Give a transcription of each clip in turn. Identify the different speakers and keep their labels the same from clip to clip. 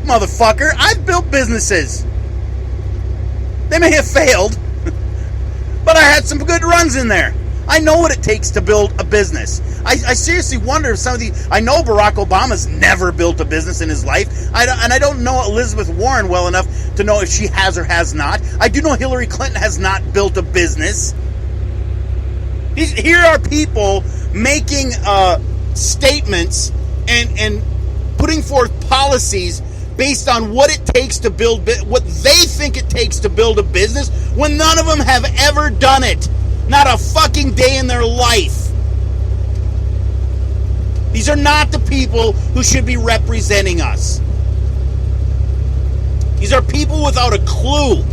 Speaker 1: motherfucker. I've built businesses. They may have failed, but I had some good runs in there. I know what it takes to build a business. I seriously wonder if some of the... I know Barack Obama's never built a business in his life. And I don't know Elizabeth Warren well enough to know if she has or has not. I do know Hillary Clinton has not built a business. Here are people making statements and putting forth policies based on what it takes to build... what they think it takes to build a business when none of them have ever done it. Not a fucking day in their life. These are not the people who should be representing us. These are people without a clue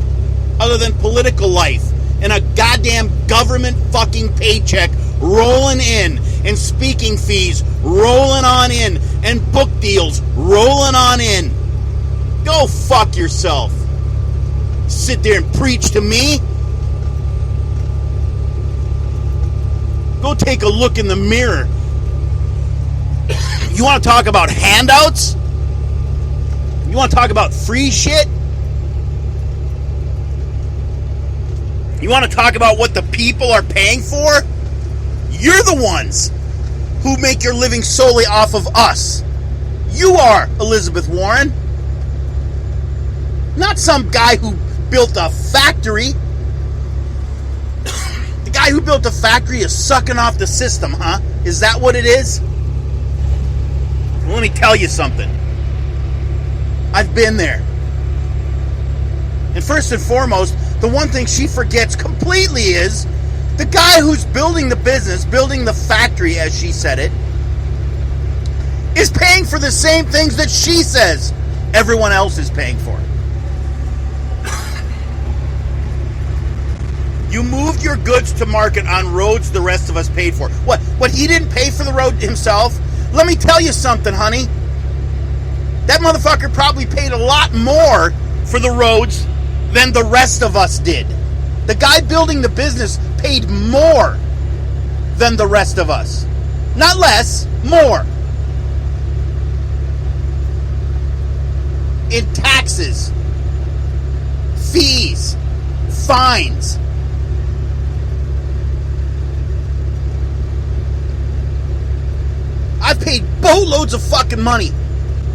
Speaker 1: other than political life and a goddamn government fucking paycheck rolling in and speaking fees rolling on in and book deals rolling on in. Go fuck yourself. Sit there and preach to me. Go take a look in the mirror. You want to talk about handouts? You want to talk about free shit? You want to talk about what the people are paying for? You're the ones who make your living solely off of us. You are, Elizabeth Warren. Not some guy who built a factory. The guy who built a factory is sucking off the system, huh? Is that what it is? Well, let me tell you something. I've been there. And first and foremost, the one thing she forgets completely is the guy who's building the business, building the factory, as she said it, is paying for the same things that she says everyone else is paying for. You moved your goods to market on roads the rest of us paid for. What, he didn't pay for the road himself? Let me tell you something, honey. That motherfucker probably paid a lot more for the roads than the rest of us did. The guy building the business paid more than the rest of us. Not less, more. In taxes, fees, fines. I've paid boatloads of fucking money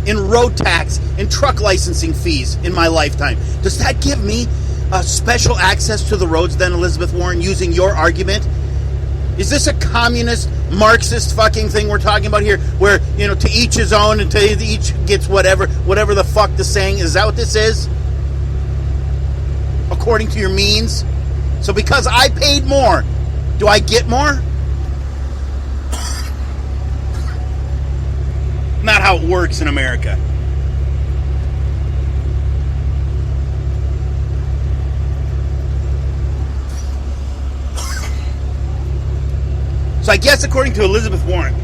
Speaker 1: in road tax and truck licensing fees in my lifetime. Does that give me a special access to the roads then, Elizabeth Warren, using your argument? Is this a communist, Marxist fucking thing we're talking about here? Where, to each his own and to each gets whatever the fuck the saying is. Is that what this is? According to your means? So because I paid more, do I get more? Not how it works in America. So I guess according to Elizabeth Warren,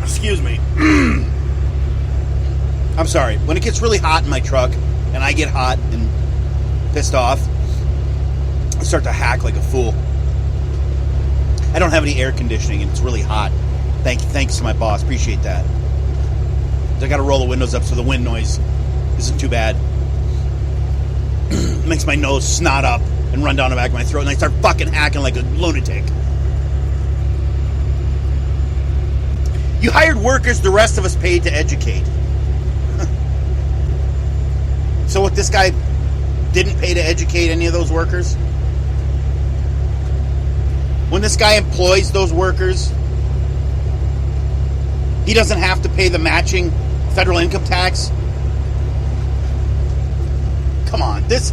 Speaker 1: excuse me, I'm sorry, when it gets really hot in my truck and I get hot and pissed off, I start to hack like a fool. I don't have any air conditioning and it's really hot. Thanks to my boss. Appreciate that. I got to roll the windows up so the wind noise isn't too bad. It makes my nose snot up and run down the back of my throat, and I start fucking hacking like a lunatic. You hired workers the rest of us paid to educate. So what, this guy didn't pay to educate any of those workers? When this guy employs those workers, he doesn't have to pay the matching federal income tax? Come on, is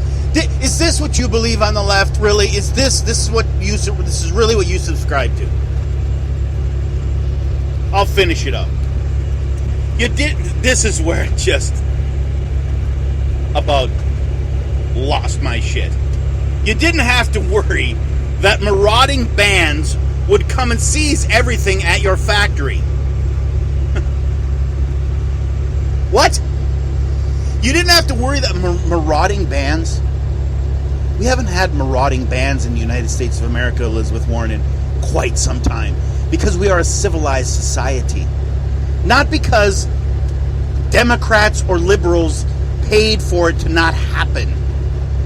Speaker 1: this what you believe on the left? Really, is this is really what you subscribe to? I'll finish it up. This is where it just about lost my shit. You didn't have to worry that marauding bands would come and seize everything at your factory. What? You didn't have to worry that marauding bands? We haven't had marauding bands in the United States of America, Elizabeth Warren, in quite some time. Because we are a civilized society. Not because Democrats or liberals paid for it to not happen.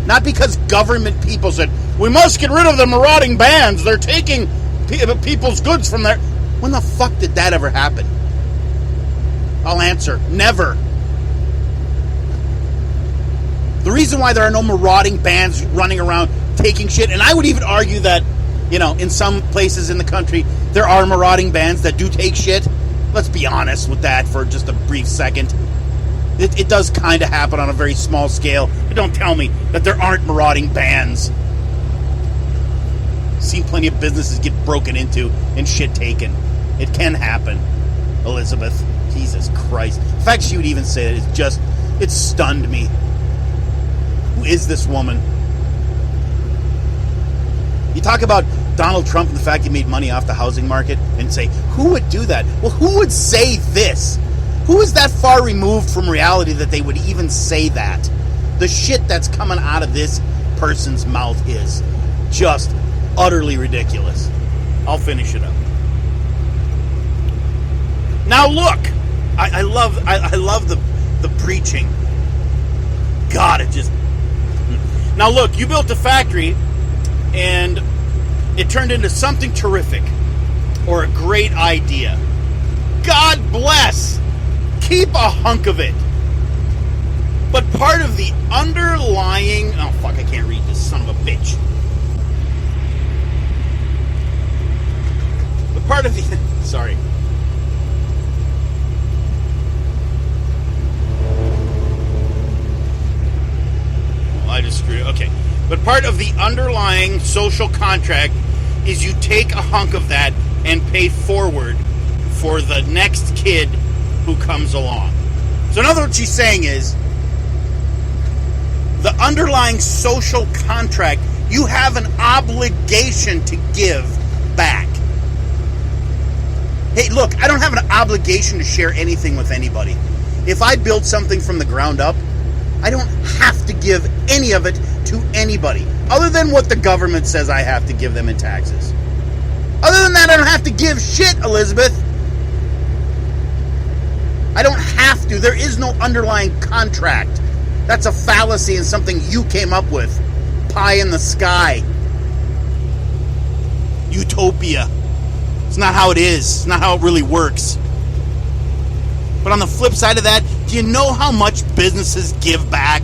Speaker 1: Not because government people said, we must get rid of the marauding bands. They're taking people's goods from there. When the fuck did that ever happen? I'll answer. Never. The reason why there are no marauding bands running around taking shit, and I would even argue that, in some places in the country, there are marauding bands that do take shit. Let's be honest with that for just a brief second. It does kind of happen on a very small scale. But don't tell me that there aren't marauding bands. Seen plenty of businesses get broken into and shit taken. It can happen, Elizabeth. Jesus Christ. The fact she would even say it it stunned me. Who is this woman? You talk about Donald Trump and the fact he made money off the housing market and say, who would do that? Well, who would say this? Who is that far removed from reality that they would even say that? The shit that's coming out of this person's mouth is just utterly ridiculous. I'll finish it up. Now look, I love the preaching. God, it just... Now look, you built a factory and it turned into something terrific or a great idea. God bless. Keep a hunk of it. But part of the underlying... Oh, fuck, I can't read this, son of a bitch. But part of the... Sorry. Well, I just screwed it. Okay. But part of the underlying social contract is you take a hunk of that and pay forward for the next kid who comes along. So in other words, she's saying is, the underlying social contract, you have an obligation to give back. Hey, look, I don't have an obligation to share anything with anybody. If I build something from the ground up, I don't have to give any of it to anybody, other than what the government says I have to give them in taxes. Other than that, I don't have to give shit, Elizabeth. I don't have to. There is no underlying contract. That's a fallacy and something you came up with. Pie in the sky. Utopia. It's not how it is. It's not how it really works. But on the flip side of that, do you know how much businesses give back?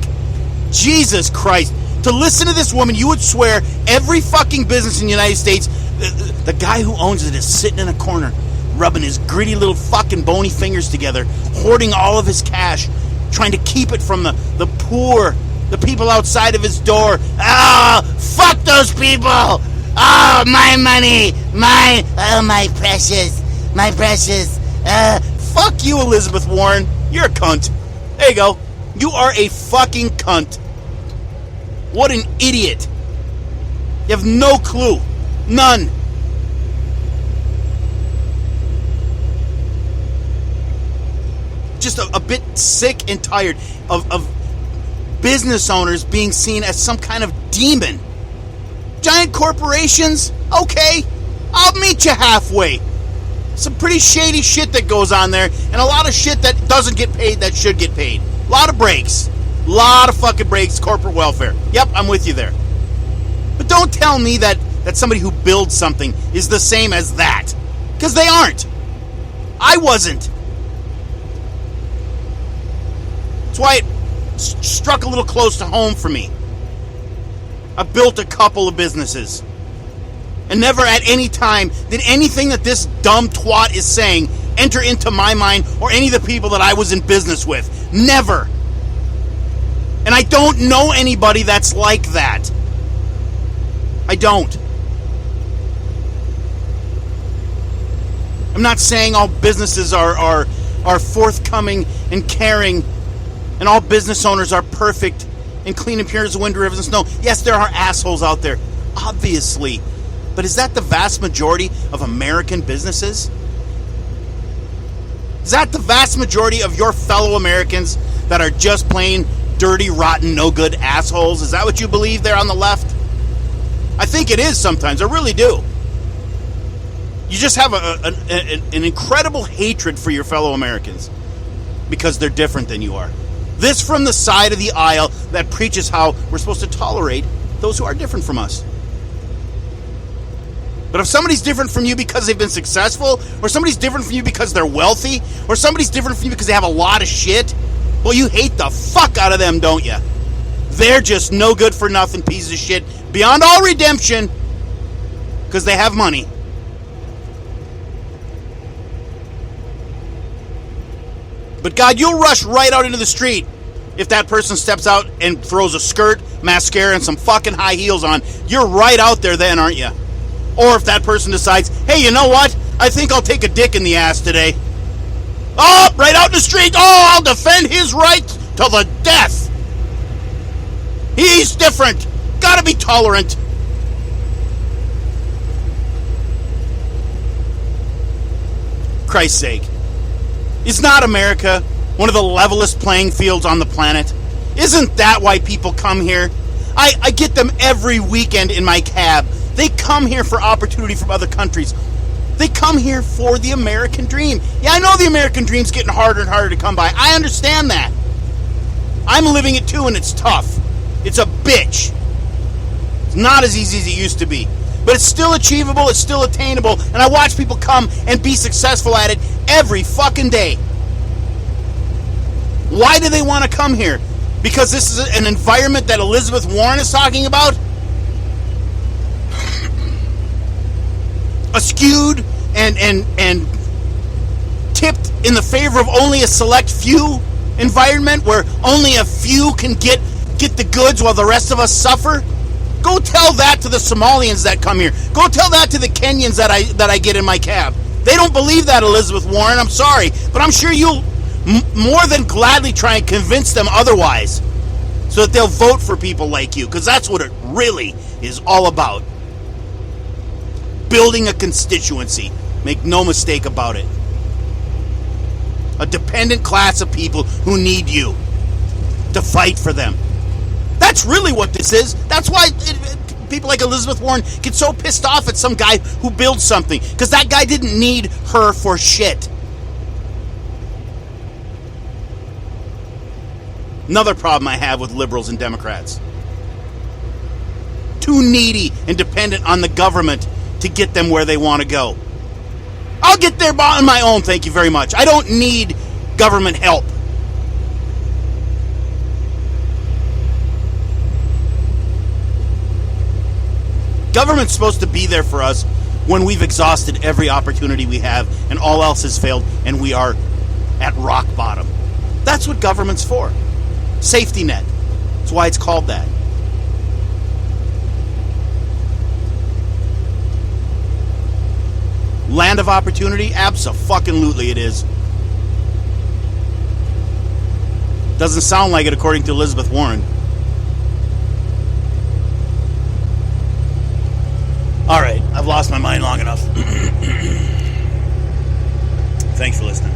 Speaker 1: Jesus Christ. To listen to this woman, you would swear every fucking business in the United States, the guy who owns it is sitting in a corner, rubbing his gritty little fucking bony fingers together, hoarding all of his cash, trying to keep it from the poor, the people outside of his door. Fuck those people! Oh, my money! My precious. Fuck you, Elizabeth Warren. You're a cunt. There you go. You are a fucking cunt. What an idiot. You have no clue. None. Just a bit sick and tired of business owners being seen as some kind of demon. Giant corporations? Okay, I'll meet you halfway. Some pretty shady shit that goes on there, and a lot of shit that doesn't get paid that should get paid. A lot of breaks. A lot of fucking breaks, corporate welfare. Yep, I'm with you there. But don't tell me that somebody who builds something is the same as that. Because they aren't. I wasn't. That's why it struck a little close to home for me. I built a couple of businesses. And never at any time did anything that this dumb twat is saying enter into my mind or any of the people that I was in business with. Never. And I don't know anybody that's like that. I don't. I'm not saying all businesses are forthcoming and caring and all business owners are perfect and clean and pure as the wind, rivers, and snow. Yes, there are assholes out there. Obviously. But is that the vast majority of American businesses? Is that the vast majority of your fellow Americans that are just plain dirty, rotten, no good assholes? Is that what you believe there on the left? I think it is sometimes. I really do. You just have an incredible hatred for your fellow Americans. because they're different than you are. This from the side of the aisle that preaches how we're supposed to tolerate those who are different from us. But if somebody's different from you because they've been successful, or somebody's different from you because they're wealthy, or somebody's different from you because they have a lot of shit, well, you hate the fuck out of them, don't you? They're just no good for nothing pieces of shit beyond all redemption because they have money. But God, you'll rush right out into the street if that person steps out and throws a skirt, mascara, and some fucking high heels on. You're right out there then, aren't you? Or if that person decides, hey, you know what? I think I'll take a dick in the ass today. Oh, right out in the street. Oh, I'll defend his right to the death. He's different. Gotta be tolerant. Christ's sake. Is not America one of the levelest playing fields on the planet? Isn't that why people come here? I get them every weekend in my cab. They come here for opportunity from other countries. They come here for the American dream. Yeah, I know the American dream's getting harder and harder to come by. I understand that. I'm living it too, and it's tough. It's a bitch. It's not as easy as it used to be. But it's still achievable, it's still attainable, and I watch people come and be successful at it every fucking day. Why do they want to come here? Because this is an environment that Elizabeth Warren is talking about? A skewed and tipped in the favor of only a select few environment where only a few can get the goods while the rest of us suffer? Go tell that to the Somalians that come here. Go tell that to the Kenyans that I get in my cab. They don't believe that, Elizabeth Warren. I'm sorry, but I'm sure you'll more than gladly try and convince them otherwise so that they'll vote for people like you, because that's what it really is all about. Building a constituency. Make no mistake about it. A dependent class of people who need you to fight for them. That's really what this is. That's why people like Elizabeth Warren get so pissed off at some guy who builds something, because that guy didn't need her for shit. Another problem I have with liberals and Democrats. Too needy and dependent on the government to get them where they want to go. I'll get there on my own, thank you very much. I don't need government help. Government's supposed to be there for us when we've exhausted every opportunity we have and all else has failed and we are at rock bottom. That's what government's for. Safety net. That's why it's called that. Land of opportunity? Abso-fucking-lutely it is. Doesn't sound like it according to Elizabeth Warren. Alright, I've lost my mind long enough. Thanks for listening.